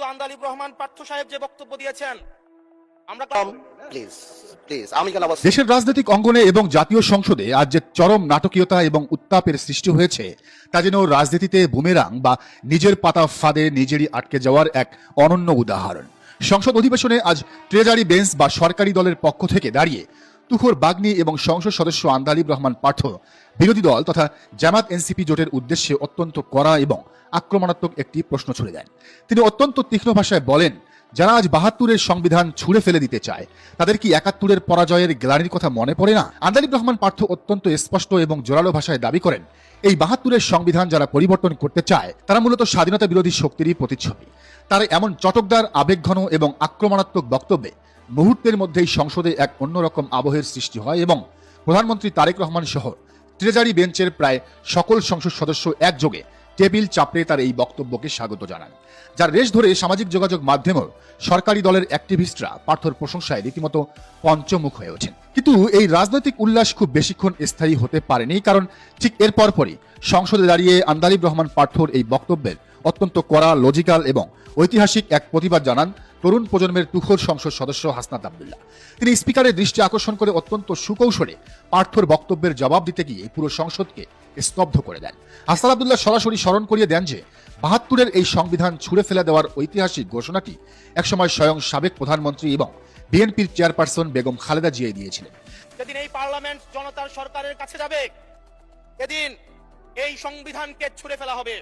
কিন্তু আন্দালিব রহমান পার্থ সাহেব যে বক্তব্য দিয়েছেন, আমরা দেশের রাজনৈতিক অঙ্গনে এবং জাতীয় সংসদে আজ যে চরম নাটকীয়তা এবং উত্তাপের সৃষ্টি হয়েছে তা যেন রাজনীতিতে বুমেরাং বা নিজের পাতা ফাঁদে নিজেরই আটকে যাওয়ার এক অনন্য উদাহরণ। সংসদ অধিবেশনে আজ ট্রেজারি বেঞ্চ বা সরকারি দলের পক্ষ থেকে দাঁড়িয়ে তুখোর বাগ্নি এবং সংসদ সদস্য আন্দালিব রহমান পার্থ বিরোধী দল তথা জামাত এনসিপি জোটের উদ্দেশ্যে অত্যন্ত কড়া এবং আক্রমণাত্মক একটি প্রশ্ন ছুড়ে দেন। তিনি অত্যন্ত তীক্ষ্ণ ভাষায় বলেন, যারা আজ ৭২-এর সংবিধান ছুঁড়ে ফেলে দিতে চায় তাদের কি ৭১-এর পরাজয়ের গ্লানির কথা মনে পড়ে না? আন্দালিব রহমান পার্থ অত্যন্ত স্পষ্ট এবং জোরালো ভাষায় দাবি করেন, এই ৭২-এর সংবিধান যারা পরিবর্তন করতে চায় তারা মূলত স্বাধীনতা বিরোধী শক্তিরই প্রতিচ্ছবি। তার এমন চটকদার, আবেগঘন এবং আক্রমণাত্মক বক্তব্যে মুহূর্তের মধ্যেই সংসদে এক অন্যরকম আবহের সৃষ্টি হয় এবং প্রধানমন্ত্রী তারেক রহমান সহ ট্রেজারি বেঞ্চের প্রায় সকল সংসদ সদস্য একযোগে টেবিল চাপড়ে তার এই বক্তব্যকে স্বাগত জানান, যার রেশ ধরে সামাজিক যোগাযোগ মাধ্যমেও সরকারি দলের অ্যাক্টিভিস্টরা পার্থর প্রশংসায় রীতিমতো পঞ্চমুখ হয়ে ওঠেন। কিন্তু এই রাজনৈতিক উল্লাস খুব বেশিক্ষণ স্থায়ী হতে পারেনি, কারণ ঠিক এর পরপরই সংসদে দাঁড়িয়ে আন্দালিব রহমান পার্থর এই বক্তব্যের অত্যন্ত কড়া, লজিক্যাল এবং ঐতিহাসিক এক প্রতিবাদ জানান তরুণ প্রজন্মের তুখোর সংসদ সদস্য হাসনাত আব্দুল্লাহ। তিনি স্পিকারের দৃষ্টি আকর্ষণ করে অত্যন্ত সুকৌশলে পার্থর বক্তব্যের জবাব দিতে গিয়ে পুরো সংসদকে স্তব্ধ করে দেন। হাসনাত আব্দুল্লাহ সরাসরি স্মরণ করিয়ে দেন যে ৭২-এর এই সংবিধান ছুঁড়ে ফেলে দেওয়ার ঐতিহাসিক ঘোষণাটি একসময় স্বয়ং সাবেক প্রধানমন্ত্রী এবং বিএনপির চেয়ারপারসন বেগম খালেদা জিয়া দিয়েছিলেন। যেদিন এই পার্লামেন্ট জনতার সরকারের কাছে যাবে, এদিন এই সংবিধানকে ছুঁড়ে ফেলা হবে।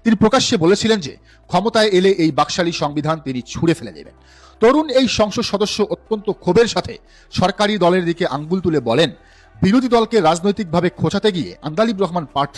তিনি প্রকাশ্যে বলেছিলেন যে ক্ষমতায় এলে এই বাকশালী সংবিধান তিনি ছুঁড়ে ফেলে দেবেন। তরুণ এই সংসদ সদস্য অত্যন্ত ক্ষোভের সাথে সরকারি দলের দিকে আঙ্গুল তুলে বলেন, বিরোধী দলকে রাজনৈতিকভাবে খোঁচাতে গিয়ে আন্দালিব রহমান পার্থ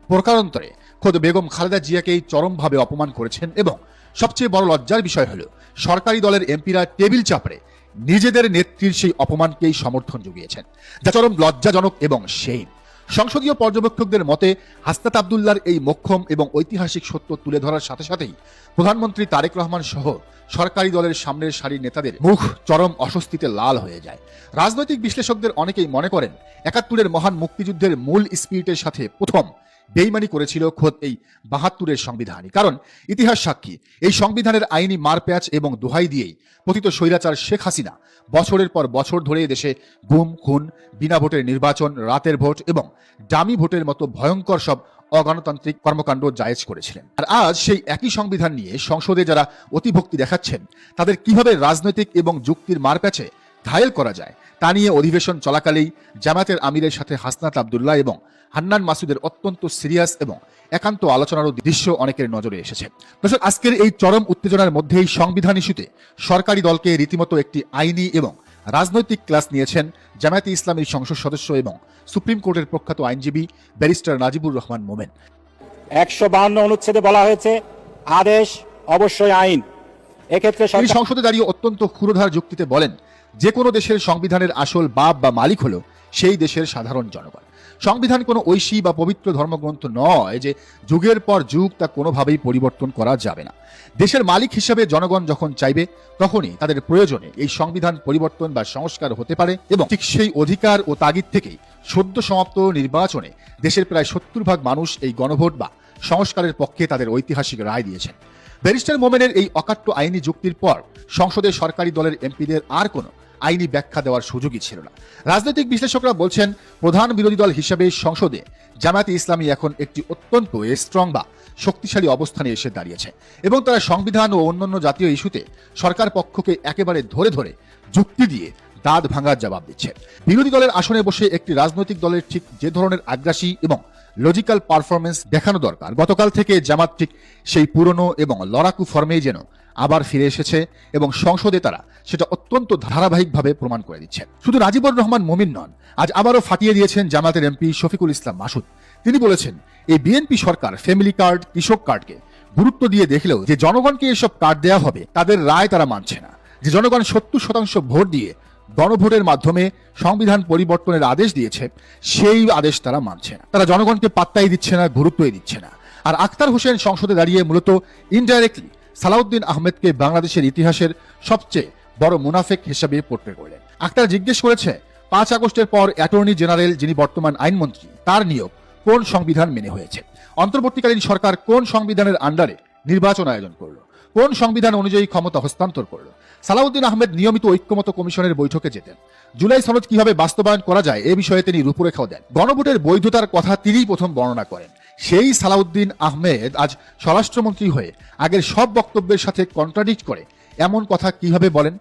প্রকারান্তরে খোদ বেগম খালেদা জিয়াকেই চরমভাবে অপমান করেছেন এবং সবচেয়ে বড় লজ্জার বিষয় হল সরকারি দলের এমপিরা টেবিল চাপড়ে নিজেদের নেত্রীর সেই অপমানকেই সমর্থন জুগিয়েছেন, যা চরম লজ্জাজনক এবং সেই সংসদীয় পর্যবেক্ষকদের মতে হাসনাত আব্দুল্লাহর এই মোক্ষম এবং ঐতিহাসিক সত্য তুলে ধরার সাথে সাথেই প্রধানমন্ত্রী তারেক রহমান সহ সরকারি দলের সামনের সারির নেতাদের মুখ চরম অস্বস্তিতে লাল হয়ে যায়। রাজনৈতিক বিশ্লেষকদের অনেকেই মনে করেন ৭১-এর মহান মুক্তিযুদ্ধের মূল স্পিরিটের সাথে প্রথম বেইমানি করেছিল খোদ এই ৭২-এর সংবিধানই। কারণ ইতিহাস সাক্ষী, এই সংবিধানের আইনি মারপ্যাচ এবং দোহাই দিয়েই পতিত স্বৈরাচার শেখ হাসিনা বছরের পর বছর ধরে দেশে গুম, খুন, বিনা ভোটের নির্বাচন, রাতের ভোট এবং ডামি ভোটের মতো ভয়ঙ্কর সব অগণতান্ত্রিক কর্মকাণ্ড জায়েজ করেছিলেন। আর আজ সেই একই সংবিধান নিয়ে সংসদে যারা অতিভক্তি দেখাচ্ছেন তাদের কিভাবে রাজনৈতিক এবং যুক্তির মারপ্যাচে ঘায়েল করা যায় তা নিয়ে অধিবেশন চলাকালেই জামাতের আমিরের সাথে হাসনাত আব্দুল্লাহ এবং হান্নান মাসুদের অত্যন্ত সিরিয়াস এবং একান্ত আলোচনারও দৃশ্য অনেকের নজরে এসেছে। দর্শক, আজকের এই চরম উত্তেজনার মধ্যেই সংবিধান ইস্যুতে সরকারি দলকে রীতিমতো একটি আইনি এবং রাজনৈতিক ক্লাস নিয়েছেন জামায়াতে ইসলামীর সংসদ সদস্য এবং সুপ্রিম কোর্টের প্রখ্যাত আইনজীবী ব্যারিস্টার নাজিবুর রহমান মোমেন। ১৫২ অনুচ্ছেদে বলা হয়েছে আদেশ অবশ্যই আইন। এক্ষেত্রে তিনি সংসদে দাঁড়িয়ে অত্যন্ত ক্ষুরধার যুক্তিতে বলেন, যে কোনো দেশের সংবিধানের আসল বাপ বা মালিক হলো সেই দেশের সাধারণ জনগণ। সংবিধান কোনো ঐশী বা পবিত্র ধর্মগ্রন্থ নয় যে যুগের পর যুগ তা কোনোভাবেই পরিবর্তন করা যাবে না। দেশের মালিক হিসেবে জনগণ যখন চাইবে তখনই তাদের প্রয়োজনে এই সংবিধান পরিবর্তন বা সংস্কার হতে পারে এবং ঠিক সেই অধিকার ও তাগিদ থেকেই সদ্য সমাপ্ত নির্বাচনে দেশের প্রায় ৭০% মানুষ এই গণভোট বা সংস্কারের পক্ষে তাদের ঐতিহাসিক রায় দিয়েছেন। ব্যারিস্টার মোমেনের এই অকাট্য আইনি যুক্তির পর সংসদে সরকারি দলের এমপিদের আর কোনো আইনি ব্যাখ্যা দেওয়ার সুযোগই ছিল না। রাজনৈতিক বিশ্লেষকরা বলছেন, প্রধান বিরোধী দল হিসেবে সংসদে জামায়াতে ইসলামী এখন একটি অত্যন্ত স্ট্রং বা শক্তিশালী অবস্থানে এসে দাঁড়িয়েছে এবং তারা সংবিধান ও অন্যান্য জাতীয় ইস্যুতে সরকার পক্ষকে একেবারে ধরে ধরে যুক্তি দিয়ে দাঁত ভাঙার জবাব দিচ্ছে। বিরোধী দলের আসনে বসে একটি রাজনৈতিক দলের ঠিক যে ধরনের আগ্রাসী এবং লজিক্যাল পারফরমেন্স দেখানো দরকার, গতকাল থেকে জামাত ঠিক সেই পুরনো এবং লড়াকু ফর্মেই যেন আবার ফিরে এসেছে এবং সংসদে তারা সেটা অত্যন্ত ধারাবাহিকভাবে প্রমাণ করে দিচ্ছে। শুধু নাজিবুর রহমান মোমিন নন, আজ আবারও ফাটিয়ে দিয়েছেন জামাতের এমপি শফিকুল ইসলাম মাসুদ। তিনি বলেছেন, এই বিএনপি সরকার ফ্যামিলি কার্ড, কৃষক কার্ডকে গুরুত্ব দিয়ে দেখলেও যে জনগণকে এসব কার্ড দেওয়া হবে তাদের রায় তারা মানছে না। যে জনগণ ৭০% ভোট দিয়ে গণভোটের মাধ্যমে সংবিধান পরিবর্তনের আদেশ দিয়েছে সেই আদেশ তারা মানছে না। তারা জনগণকে পাত্তাই দিচ্ছে না, গুরুত্বই দিচ্ছে না। আর আখতার হোসেন সংসদে দাঁড়িয়ে মূলত ইনডাইরেক্টলি সালাউদ্দিন আহমেদকে বাংলাদেশের ইতিহাসের সবচেয়ে বড় মুনাফেক হিসেবে পোর্ট্রে করলেন। আখতার জিজ্ঞেস করেছে, ৫ আগস্টের পর অ্যাটর্নি জেনারেল যিনি বর্তমান আইনমন্ত্রী তার নিয়োগ কোন সংবিধান মেনে হয়েছে? অন্তর্বর্তীকালীন সরকার কোন সংবিধানের আন্ডারে নির্বাচন আয়োজন করলো, কোন সংবিধান অনুযায়ী ক্ষমতা হস্তান্তর করলো। সালাউদ্দিন আহমেদ নিয়মিত ঐক্যমত কমিশনের বৈঠকে যেতেন। জুলাই সনদ কিভাবে বাস্তবায়ন করা যায় এ বিষয়ে তিনি রূপরেখাও দেন। গণভোটের বৈধতার কথা তিনিই প্রথম বর্ণনা করেন। সেই সালাউদ্দিন আহমেদ আজ স্বরাষ্ট্রমন্ত্রী হয়ে আগের সব বক্তব্যের সাথে কন্ট্রাডিক্ট করে এমন কথা কিভাবে বলেন?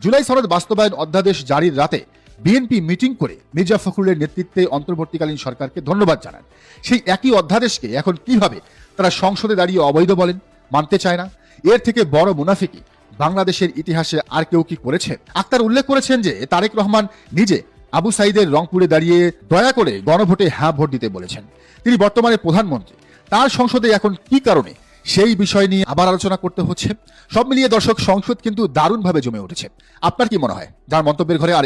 জুলাই সনদ বাস্তবায়ন অধ্যাদেশ জারির রাতে বিএনপি মিটিং করে মির্জা ফখরুলের নেতৃত্বে অন্তর্বর্তীকালীন সরকারকে ধন্যবাদ জানান। সেই একই অধ্যাদেশকে এখন কিভাবে তারা সংসদে দাঁড়িয়ে অবৈধ বলেন? মানতে চায় না। এর থেকে বড় মুনাফিকি বাংলাদেশের ইতিহাসে আর কেউ কি করেছে? আক্তার উল্লেখ করেছেন যে তারেক রহমান নিজে আবু সাইদের রংপুরে দাঁড়িয়ে দয়া করে গণভোটে হ্যাঁ ভোট দিতে বলেছেন। তিনি বর্তমানে প্রধানমন্ত্রী, তার সংসদে এখন কি কারণে সেই বিষয় নিয়ে আবার আলোচনা করতে হচ্ছে? সব মিলিয়ে দর্শক, সংসদ কিন্তু দারুণভাবে জমে উঠেছে। আপনার কি মনে হয়? যার মন্তব্যের ঘরে আর